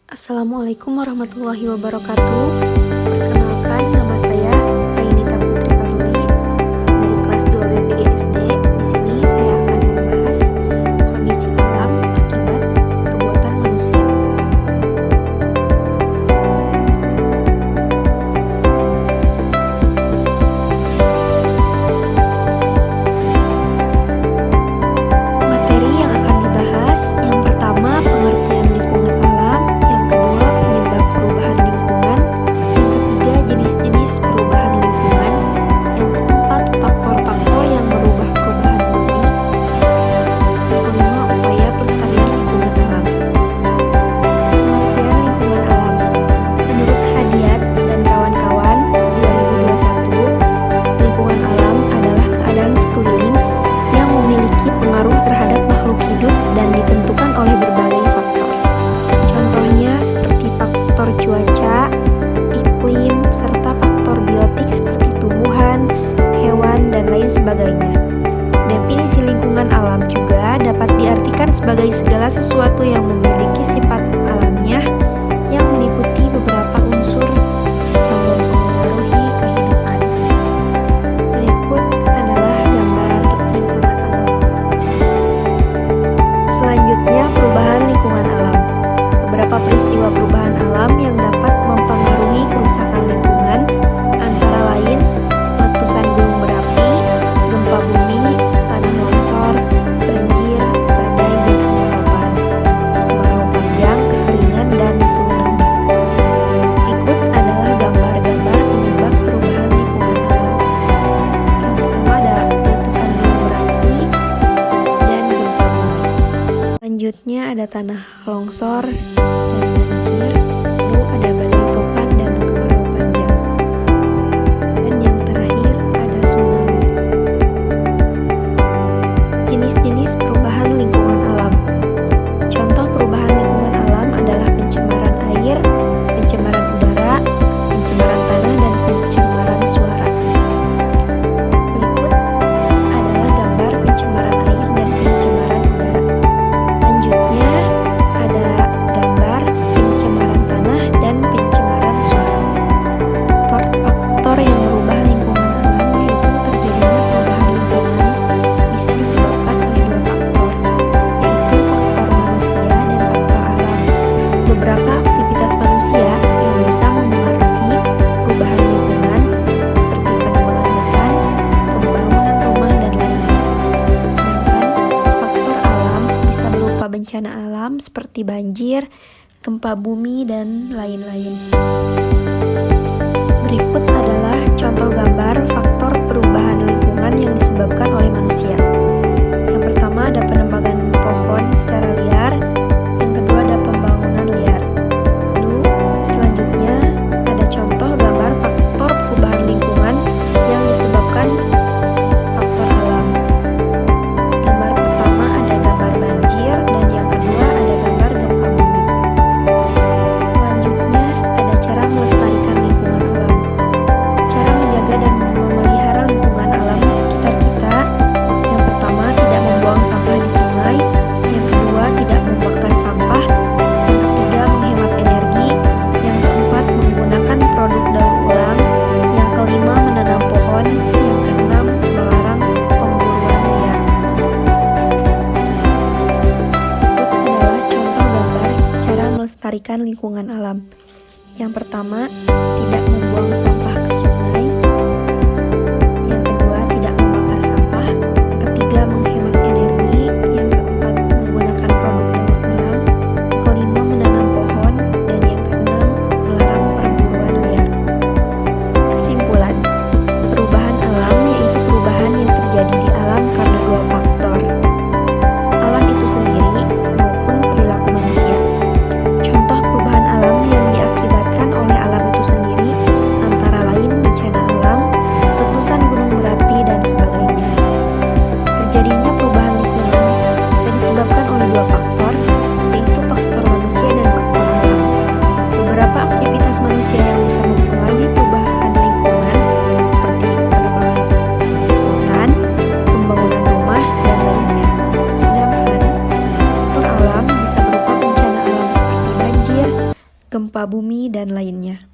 Assalamualaikum warahmatullahi wabarakatuh. Perkenalkan, nama saya Rainita Putri Aruli dari kelas 2 BPG SD. Di sini saya akan membahas kondisi alam akibat perbuatan manusia. Materi yang akan dibahas, yang pertama pengertian lingkungan alam, yang kedua penyebab perubahan lingkungan, yang ketiga jenis-jenis perubahan lingkungan, yang keempat faktor-faktor yang merubah perubahan bumi, yang kelima upaya pelestarian lingkungan alam. Pengertian lingkungan alam. Menurut Hadiat dan kawan-kawan 2021, lingkungan alam adalah keadaan sekeliling yang memiliki pengaruh terhadap makhluk hidup dan ditentukan oleh berbagai faktor. Contohnya seperti faktor cuaca, iklim, serta faktor biotik seperti tumbuhan, hewan, dan lain sebagainya. Definisi lingkungan alam juga dapat diartikan sebagai segala sesuatu yang memiliki sifat alamiah yang meliputi beberapa unsur yang mempengaruhi kehidupan. Berikut adalah gambar lingkungan alam. Selanjutnya, perubahan lingkungan alam. Beberapa peristiwa perubahan alam yang dapat mempengaruhi kerusakan lingkungan antara lain letusan gunung berapi, gempa bumi, tanah longsor, banjir, badai dan angin topan, kemarau panjang, kekeringan, dan tsunami. Berikut adalah gambar-gambar penyebab perubahan lingkungan alam. Yang pertama ada letusan gunung berapi dan gempa bumi. Selanjutnya ada tanah longsor dan banjir, lalu ada badai topan dan kemarau panjang. Dan yang terakhir ada tsunami. Jenis-jenis perubahan lingkungan alam. Contoh perubahan lingkungan alam adalah pencemaran air, pencemaran udara, pencemaran tanah, dan pencemaran suara. Berikut adalah gambar pencemaran air dan pencemaran udara. Selanjutnya ada gambar pencemaran tanah dan pencemaran suara. Faktor yang merubah lingkungan alam yaitu terjadinya perubahan lingkungan bisa disebabkan oleh dua faktor, yaitu faktor manusia dan faktor alam. Beberapa aktivitas manusia yang bisa memengaruhi perubahan lingkungan seperti penebangan hutan, pembangunan rumah, dan lainnya. Sedangkan faktor alam bisa berupa bencana alam seperti banjir, gempa bumi, dan lain-lain. Berikut adalah contoh gambar faktor perubahan lingkungan yang disebabkan oleh manusia. Yang pertama ada penebangan pohon secara liar, yang kedua ada pembangunan liar. Lalu selanjutnya ada contoh gambar faktor perubahan lingkungan yang disebabkan faktor alam. Gambar pertama ada gambar banjir dan yang kedua ada gambar gempa bumi. Selanjutnya ada cara melestarikan lingkungan alam. Cara menjaga dan memelihara lingkungan alam di sekitar kita. Yang pertama, tidak membuang sampah di sungai. Yang kedua, tidak membakar sampah. Yang ketiga, menghemat energi. Yang keempat, menggunakan produk daur ulang. Yang kelima, menanam pohon. Yang keenam, melarang pemburuan liar. Berikut adalah contoh gambar cara melestarikan lingkungan alam. Yang pertama, tidak membuang sampah ke sungai. Yang kedua, tidak membakar sampah. Yang ketiga, menghemat energi. Yang keempat, menggunakan produk daur ulang. Kelima, menanam pohon. Dan yang keenam, melarang perburuan liar. Kesimpulan, perubahan alam yaitu perubahan yang terjadi di alam karena dua faktor, alam itu sendiri maupun perilaku manusia. Contoh perubahan alam yang diakibatkan oleh alam itu sendiri antara gempa bumi, dan lainnya.